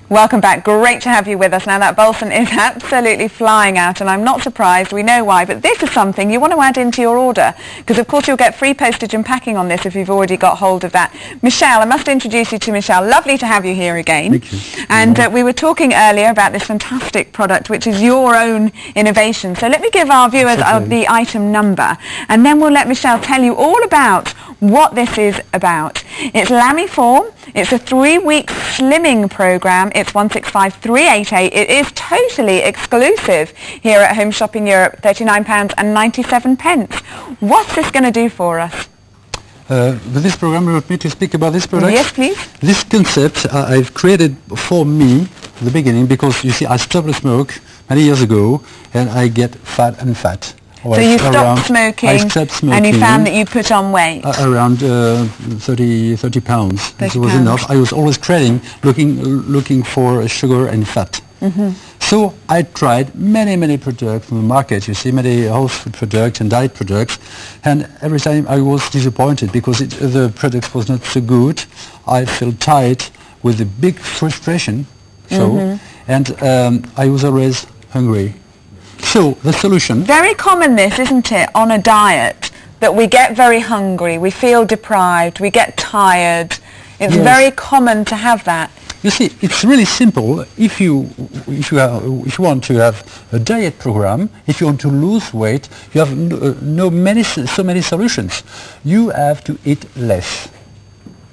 Welcome back. Great to have you with us. Now that Balsam is absolutely flying out, and I'm not surprised. We know why, but this is something you want to add into your order, because of course you'll get free postage and packing on this if you've already got hold of that. Michel, I must introduce you to Michel. Lovely to have you here again. Thank you. And we were talking earlier about this fantastic product, which is your own innovation. So let me give our viewers the item number, and then we'll let Michel tell you all about what this is about. It's Lamiforme. It's a 3-week slimming program. It's 165388. It is totally exclusive here at Home Shopping Europe, £39.97. What's this going to do for us? With this program, you want me to speak about this product? Yes, please. This concept I've created for me at the beginning because, you see, I stopped the smoke many years ago and I get fat and fat. So you stopped smoking, and you found that you put on weight? Around 30 pounds. This was enough. I was always trading, looking for sugar and fat. So I tried many products on the market, you see, many health food products and diet products, and every time I was disappointed because the product was not so good. I felt tired with a big frustration, and I was always hungry. So the solution... Very common this, isn't it, on a diet, that we get very hungry, we feel deprived, we get tired. It's very common to have that. You see, it's really simple. If you want to have a diet program, if you want to lose weight, you have so many solutions. You have to eat less.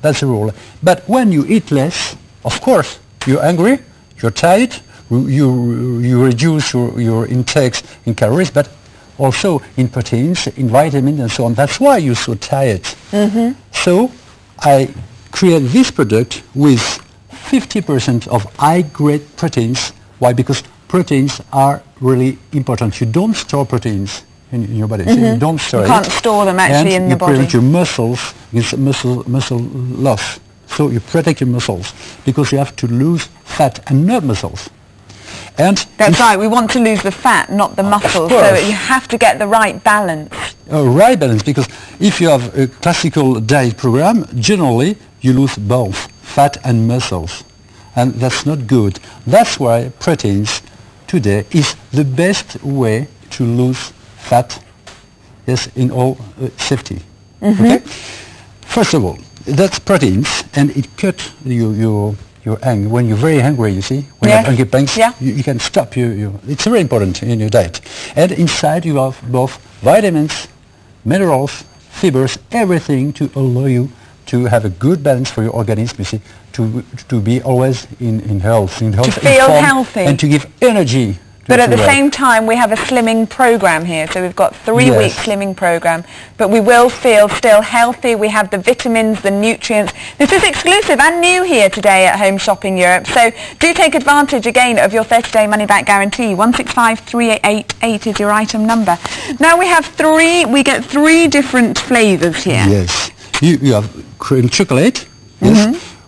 That's the rule. But when you eat less, of course, you're hungry, you're tired, you reduce your intakes in calories, but also in proteins, in vitamins, and so on. That's why you're so tired. So I create this product with 50% of high-grade proteins. Why? Because proteins are really important. You don't store proteins in your body. So you don't store it. You can't store them actually in the body. And you prevent your muscles against muscle loss. So you protect your muscles because you have to lose fat and not muscles. And that's right, we want to lose the fat, not the muscles, so you have to get the right balance. Right balance, because if you have a classical diet program, generally you lose both fat and muscles, and that's not good. That's why proteins today is the best way to lose fat, yes, in all safety. Okay? First of all, that's proteins, and it cuts your anger. When you're very hungry, you see, when you have hungry pangs, you can stop it's very important in your diet. And inside you have both vitamins, minerals, fibers, everything to allow you to have a good balance for your organism, you see, to be always in health, to feel healthy, and to give energy. But at the same time, we have a slimming program here, so we've got 3-week slimming program, but we will feel still healthy. We have the vitamins, the nutrients. This is exclusive and new here today at Home Shopping Europe, so do take advantage again of your 30-day money-back guarantee. 165388 is your item number. Now we have we get 3 different flavours here. Yes, you have cream chocolate,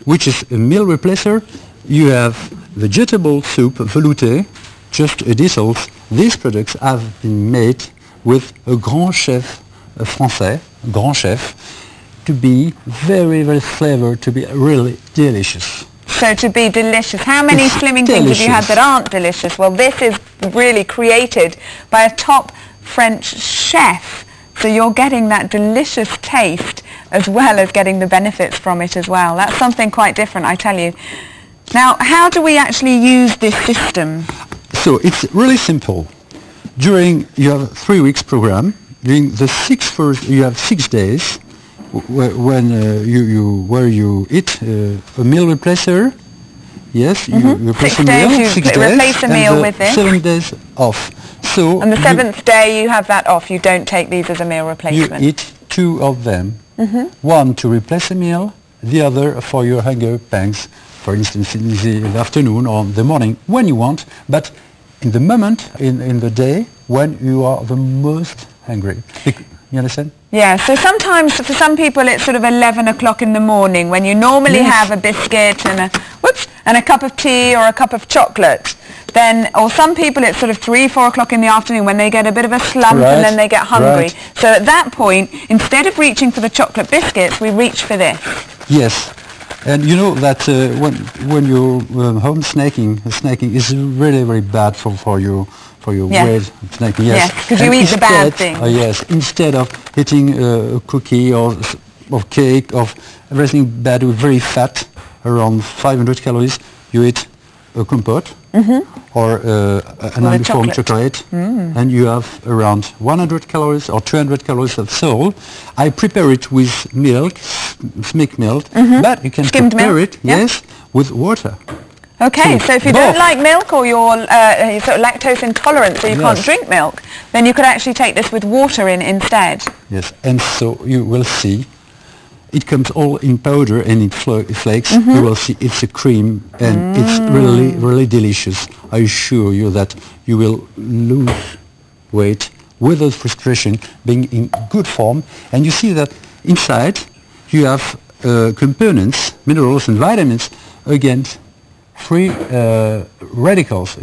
which is a meal replacer. You have vegetable soup, velouté, just a dissolve. These products have been made with a grand chef français, grand chef, to be very flavored, to be really delicious. So to be delicious. How many slimming things have you had that aren't delicious? Well, this is really created by a top French chef. So you're getting that delicious taste as well as getting the benefits from it as well. That's something quite different, I tell you. Now, how do we actually use this system? So it's really simple. You have a 3 weeks program. During the you have 6 days where you eat a meal replacer. Yes, you replace a meal. 6 days. Replace a meal with this. 7 days off. So on the 7th day you have that off. You don't take these as a meal replacement. You eat 2 of them. One to replace a meal, the other for your hunger pangs. For instance, in the afternoon or the morning, when you want, but in the moment, in the day, when you are the most hungry. You understand? Yeah, so sometimes for some people it's sort of 11 o'clock in the morning when you normally have a biscuit and a cup of tea or a cup of chocolate. Then, or some people it's sort of 3-4 o'clock in the afternoon when they get a bit of a slump and then they get hungry. So at that point, instead of reaching for the chocolate biscuits, we reach for this. Yes. And you know that when you're home snacking is really very bad for your weight snacking. Yes, because you eat the bad things. Yes, instead of eating a cookie or cake or everything bad with very fat, around 500 calories, you eat a compote or an Amiforme chocolate, and you have around 100 calories or 200 calories of salt. I prepare it with milk, skimmed milk, but you can prepare it, with water. Okay, so if you don't like milk or you're sort of lactose intolerant, so you can't drink milk, then you could actually take this with water in instead. Yes, and so you will see it comes all in powder and in flakes. You will see it's a cream and it's really, really delicious. I assure you that you will lose weight without frustration, being in good form. And you see that inside you have components, minerals and vitamins against free radicals,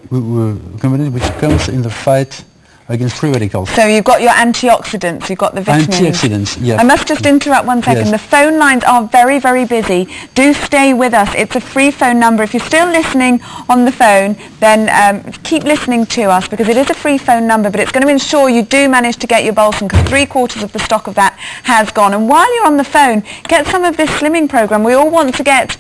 component which comes in the fight against free radicals. So you've got your antioxidants, you've got the vitamins. Antioxidants, yes. I must just interrupt one second. The phone lines are very, very busy. Do stay with us. It's a free phone number. If you're still listening on the phone, then keep listening to us, because it is a free phone number, but it's going to ensure you do manage to get your balsam, because 3/4 of the stock of that has gone. And while you're on the phone, get some of this slimming program. We all want to get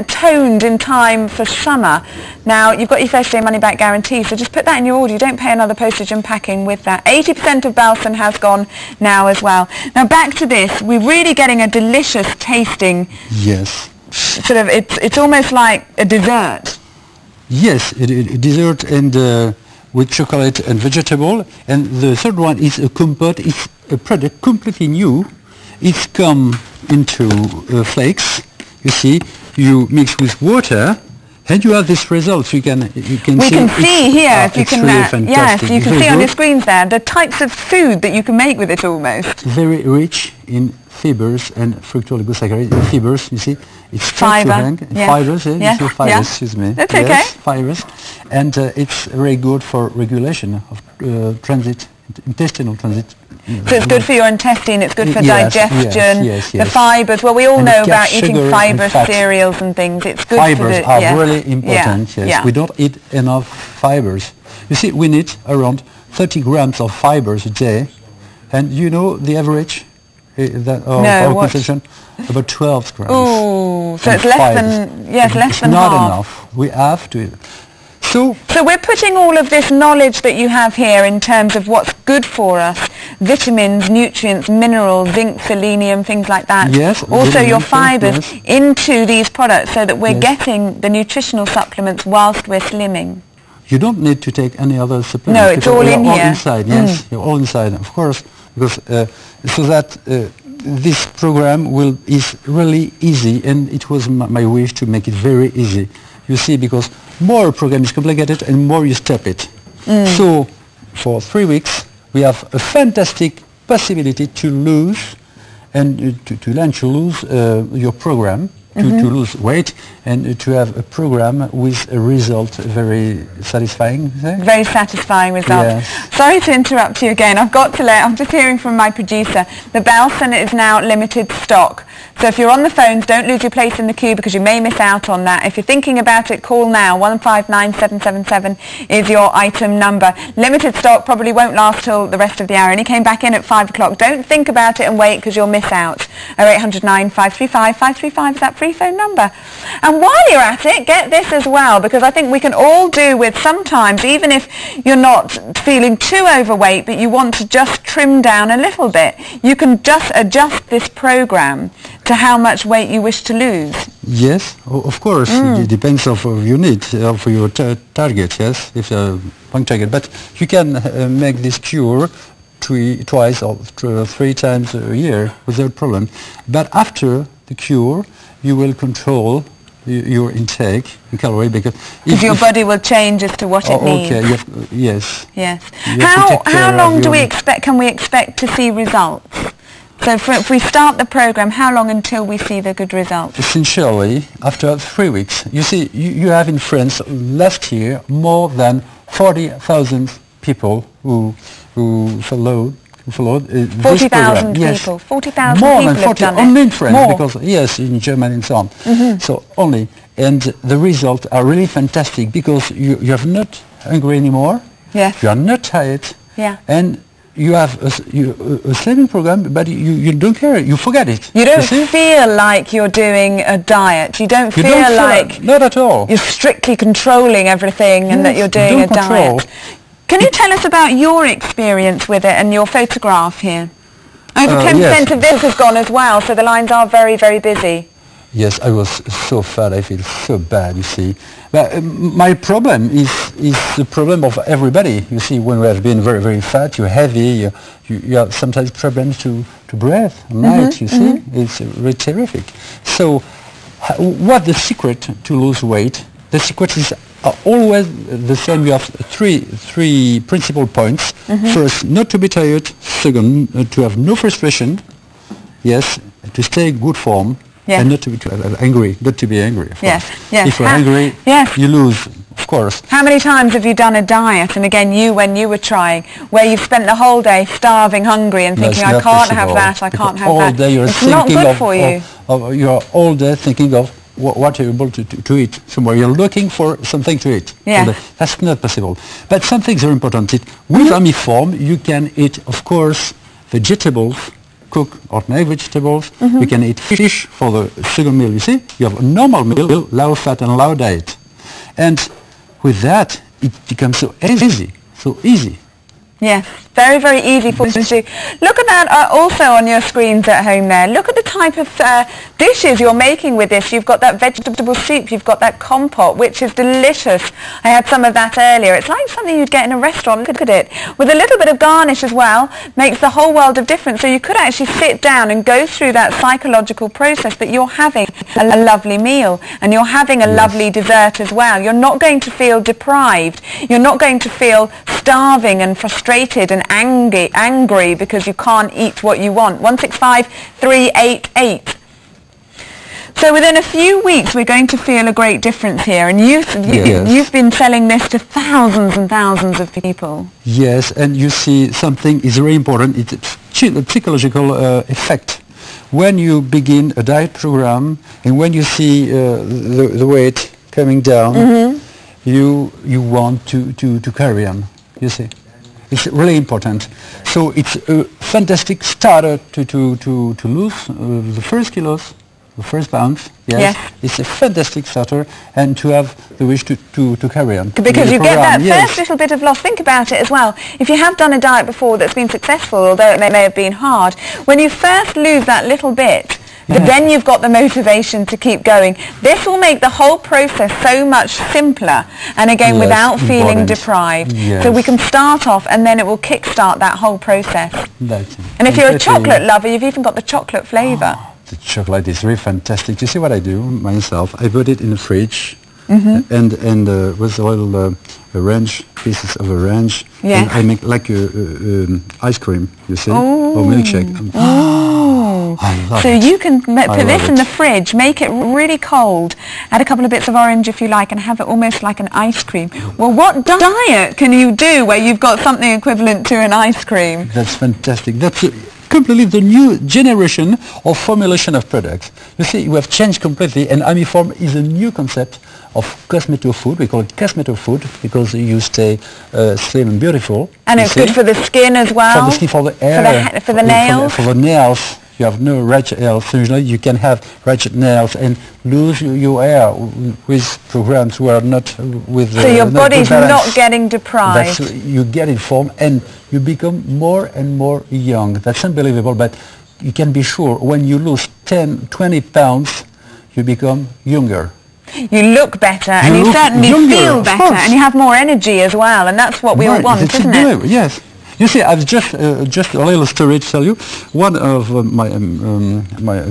toned in time for summer. Now, you've got your first day money back guarantee, so just put that in your order. You don't pay another postage and packing with that. 80% of balsam has gone now as well. Now back to this, we're really getting a delicious tasting. Yes. Sort of, it's almost like a dessert. Yes, a dessert and with chocolate and vegetable. And the third one is a compote. It's a product completely new. It's come into flakes. You see, you mix with water. And you have this result. We can see here, if you can, really yes, you can see on your screens there the types of food that you can make with it almost. Very rich in fibers and fructooligosaccharides. Fibers, you see, it's fiber, fibers, excuse me. That's okay. Fibers, and it's very good for regulation of intestinal transit. So it's good for your intestine, it's good for digestion, the fibres. Well, we all know about eating fibre cereals and things. It's good fibers for the... Fibres are really important, We don't eat enough fibres. You see, we need around 30 grams of fibres a day. And you know the average of our consumption? About 12 grams. Ooh, so it's less than, less than half. Not enough. We have to... So we're putting all of this knowledge that you have here in terms of what's good for us, vitamins, nutrients, minerals, zinc, selenium, things like that. Yes. Also your fibres into these products so that we're getting the nutritional supplements whilst we're slimming. You don't need to take any other supplements. No, it's all in here. All inside, yes. You're all inside, of course, because so that this program is really easy, and it was my wish to make it very easy. You see, because more a program is complicated and more you step it. So for 3 weeks we have a fantastic possibility to lose and to lose your program, to lose weight, and to have a program with a result very satisfying. Very satisfying result. Yes. Sorry to interrupt you again. I'm just hearing from my producer. The balsam is now limited stock. So if you're on the phones, don't lose your place in the queue, because you may miss out on that. If you're thinking about it, call now. 159777 is your item number. Limited stock, probably won't last till the rest of the hour. And he came back in at 5 o'clock. Don't think about it and wait, because you'll miss out. 0800 535 535 is that free phone number. And while you're at it, get this as well, because I think we can all do with sometimes, even if you're not feeling too overweight, but you want to just trim down a little bit, you can just adjust this program to how much weight you wish to lose. Yes, of course. It depends on your need, for your target, yes, if a long target. But you can make this cure twice or 3 times a year without problem. But after the cure, you will control your intake in calorie, because your body will change as to what it needs. Okay, yes. Yes. How long can we expect to see results? So if we start the program, how long until we see the good results? Essentially, after 3 weeks. You see, you have in France last year more than 40,000 people who followed followed 40,000 yes. people. 40,000 more people than 40 have done only it. in France, More. because yes, in Germany and so on. So only, and the results are really fantastic because you are not hungry anymore. Yes. You are not tired. Yeah. And you have a slimming program, but you don't care. You forget it. You don't see? feel like you're doing a diet. You don't feel like not at all. you're strictly controlling everything and that you're doing a diet. Can you tell us about your experience with it and your photograph here? Over 10% of this has gone as well, so the lines are very, very busy. Yes, I was so fat, I feel so bad, you see. But my problem is the problem of everybody. You see, when we have been very, very fat, you're heavy, you have sometimes problems to breathe at night, you see. It's really terrific. So what the secret to lose weight? The secret is always the same. You have three principal points. First, not to be tired. Second, to have no frustration. Yes, to stay in good form. Yes. And not to be angry, not to be angry, of course. Yes. If you're angry, you lose, of course. How many times have you done a diet, and again when you were trying, where you've spent the whole day starving, hungry, and thinking, I can't have that, I can't have that. All day you're it's not good for you. You're all day thinking of what you're able to eat. Somewhere you're looking for something to eat. Yeah. That's not possible. But some things are important. With Amiforme, you can eat, of course, vegetables, cook ordinary vegetables. You can eat fish for the second meal. You see, you have a normal meal, low fat and low diet, and with that it becomes so easy. Yes, very, very easy for you to do. Look at that also on your screens at home there. Look at the type of dishes you're making with this. You've got that vegetable soup, you've got that compote, which is delicious. I had some of that earlier. It's like something you'd get in a restaurant. Look at it. With a little bit of garnish as well, makes the whole world of difference. So you could actually sit down and go through that psychological process that you're having a lovely meal and you're having a lovely dessert as well. You're not going to feel deprived. You're not going to feel starving and frustrated and angry because you can't eat what you want. 165388. So within a few weeks we're going to feel a great difference here, and you've been selling this to thousands and thousands of people. Yes, and you see something is very important. It's a psychological effect. When you begin a diet program and when you see the weight coming down, you want to carry on, you see. It's really important. So it's a fantastic starter to lose the first kilos, the first pounds. Yes. It's a fantastic starter, and to have the wish to carry on. Because you get that first little bit of loss. Think about it as well. If you have done a diet before that's been successful, although it may have been hard, when you first lose that little bit, but then you've got the motivation to keep going. This will make the whole process so much simpler, and again without feeling deprived. So we can start off and then it will kickstart that whole process. And if you're a chocolate lover, you've even got the chocolate flavour. The chocolate is really fantastic. You see what I do myself? I put it in the fridge and with little orange, pieces of orange, and I make like ice cream, you see, or milkshake. I love so it. You can put this in the fridge, make it really cold, add a couple of bits of orange if you like, and have it almost like an ice cream. Well, what diet can you do where you've got something equivalent to an ice cream? That's fantastic. That's completely the new generation of formulation of products. You see, we have changed completely, and Amiforme is a new concept of cosmeto food. We call it cosmeto food because you stay slim and beautiful. And it's good for the skin as well? For the skin, for the hair. For the nails? For the nails. You have no ratchet nails, so usually you can have ratchet nails and lose your hair with programs who are not with so your body's not getting deprived. You get informed and you become more and more young. That's unbelievable, but you can be sure when you lose 10, 20 pounds, you become younger. You look better, and you certainly feel better, and you have more energy as well, and that's what we all want, isn't it? Yes. You see, I've just a little story to tell you. One of my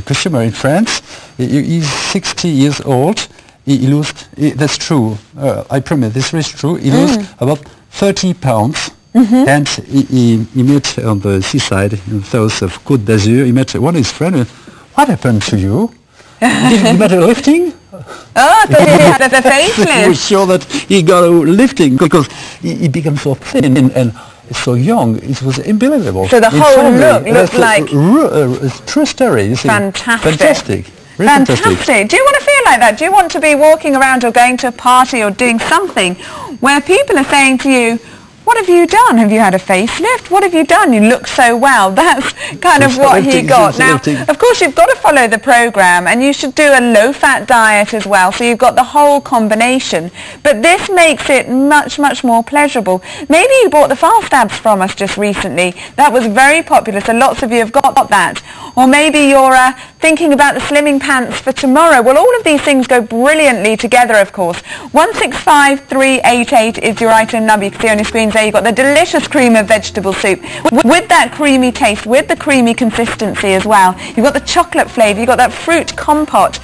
customer in France, he's 60 years old. He lost, that's true, I promise, this is true. He lost about 30 pounds. And he met on the seaside in the south of Côte d'Azur. He met one of his friends. What happened to you? Did you matter lifting? Oh, so he had the facelift. He was sure that he got a lifting because he became so thin and so young, it was unbelievable. So the whole look looked like... true story, you see. Fantastic. Fantastic. Really fantastic. Do you want to feel like that? Do you want to be walking around or going to a party or doing something where people are saying to you, what have you done? Have you had a facelift? What have you done? You look so well. That's kind of what he got. Now, of course, you've got to follow the program, and you should do a low-fat diet as well, so you've got the whole combination. But this makes it much, much more pleasurable. Maybe you bought the fast abs from us just recently. That was very popular, so lots of you have got that. Or maybe you're thinking about the slimming pants for tomorrow. Well, all of these things go brilliantly together, of course. 165388 is your item number. You can see on your screens there, you've got the delicious cream of vegetable soup with that creamy taste, with the creamy consistency as well. You've got the chocolate flavour, you've got that fruit compote.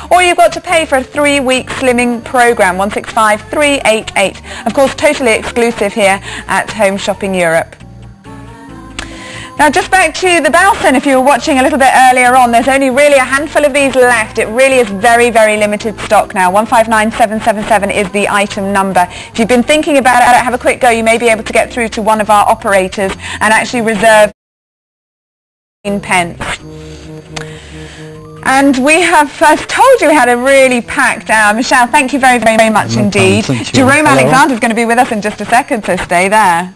Or you've got to pay for a 3-week slimming program, 165388. Of course, totally exclusive here at Home Shopping Europe. Now just back to the Balsam, if you were watching a little bit earlier on, there's only really a handful of these left. It really is very, very limited stock now. 159777 is the item number. If you've been thinking about it, have a quick go. You may be able to get through to one of our operators and actually reserve pence. And we have told you we had a really packed hour. Michel, thank you very, very much indeed. Jerome Alexander is going to be with us in just a second, so stay there.